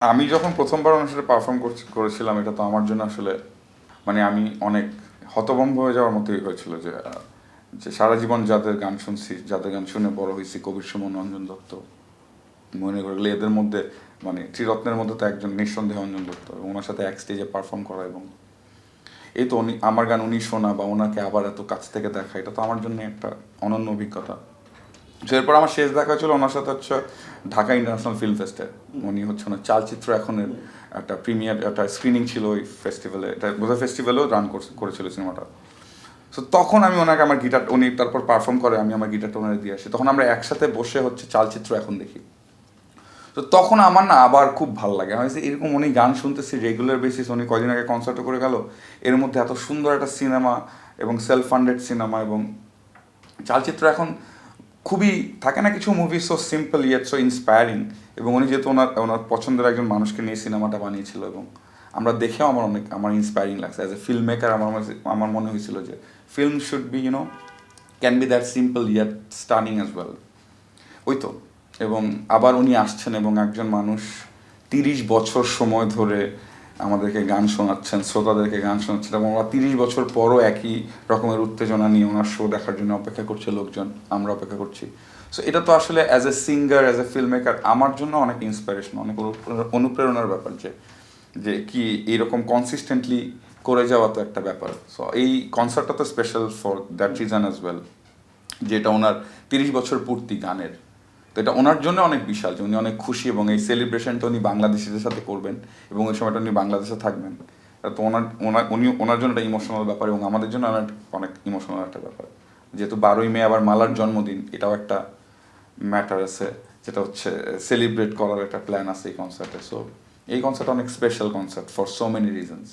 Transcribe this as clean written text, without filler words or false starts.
আমি যখন প্রথমবার ওনার সাথে পারফর্ম করেছিলাম, এটা তো আমার জন্য আসলে মানে আমি অনেক হতভম্ব হয়ে যাওয়ার মতোই হয়েছিল যে যে সারা জীবন যাদের গান শুনছি, যাদের গান শুনে বড় হয়েছি, কবির সুমন, অঞ্জন দত্ত, মনে করলে এদের মধ্যে মানে ত্রিরত্নের মধ্যে তো একজন নিঃসন্দেহে অঞ্জন দত্ত, এবং ওনার সাথে এক স্টেজে পারফর্ম করা এবং এই তো উনি আমার গান উনি শোনা বা ওনাকে আবার এত কাছ থেকে দেখা, এটা তো আমার জন্য একটা অনন্য অভিজ্ঞতা। তো এরপর আমার শেষ দেখা হয়েছিল ওনার সাথে হচ্ছে ঢাকা ইন্টারন্যাশনাল ফিল্ম ফেস্টে। উনি হচ্ছে ওনার চালচিত্র এখনের একটা প্রিমিয়ার একটা স্ক্রিনিং ছিল ওই ফেস্টিভ্যালে, এটা বোধহয় ফেস্টিভ্যালেও রান করেছিল সিনেমাটা। সো তখন আমি ওনাকে আমার গিটার, উনি তারপর পারফর্ম করে, আমি আমার গিটারটা ওনারে দিয়ে আসি, তখন আমরা একসাথে বসে হচ্ছে চালচিত্র এখন দেখি। তো তখন আমার না আবার খুব ভালো লাগে, আমি যে এরকম উনি গান শুনতেছি রেগুলার বেসিস, উনি কয়দিন আগে কনসার্টও করে গেল, এর মধ্যে এত সুন্দর একটা সিনেমা এবং সেলফ ফান্ডেড সিনেমা, এবং চালচিত্র এখন খুবই থাকে না কিছু movie so simple yet so inspiring, এবং উনি যেহেতু ওনার ওনার পছন্দের একজন মানুষকে নিয়ে সিনেমাটা বানিয়েছিল, এবং আমরা দেখেও আমার ইন্সপায়ারিং লাগছে অ্যাজ এ ফিল্ম মেকার। আমার মনে হয়েছিল যে film should be can be that simple yet stunning as well. ওই তো, এবং আবার উনি আসছেন এবং একজন মানুষ 30 বছর সময় ধরে আমাদেরকে গান শোনাচ্ছেন, শ্রোতাদেরকে গান শোনাচ্ছেন, এবং আমরা 30 বছর পরও একই রকমের উত্তেজনা নিয়ে ওনার শো দেখার জন্য অপেক্ষা করছে লোকজন, আমরা অপেক্ষা করছি। সো এটা তো আসলে as a singer, as a film maker আমার জন্য অনেক ইন্সপিরেশন, অনেক অনুপ্রেরণার ব্যাপার যে যে কি এইরকম কনসিস্টেন্টলি করে যাওয়া তো একটা ব্যাপার। সো এই কনসার্টটা তো special for that reason as well, যেটা ওনার 30 বছর পূর্তি গানের। তো এটা ওনার জন্য অনেক বিশাল যে উনি অনেক খুশি, এবং এই সেলিব্রেশনটা উনি বাংলাদেশিদের সাথে করবেন, এবং ওই সময়টা উনি বাংলাদেশে থাকবেন। তো ওনার জন্য একটা ইমোশনাল ব্যাপার, এবং আমাদের জন্য অনেক অনেক ইমোশনাল একটা ব্যাপার। যেহেতু 12ই মে আবার মালার জন্মদিন, এটাও একটা ম্যাটার আছে, যেটা হচ্ছে সেলিব্রেট করার একটা প্ল্যান আছে এই কনসার্টে। সো এই কনসার্ট অনেক special concert for so many reasons.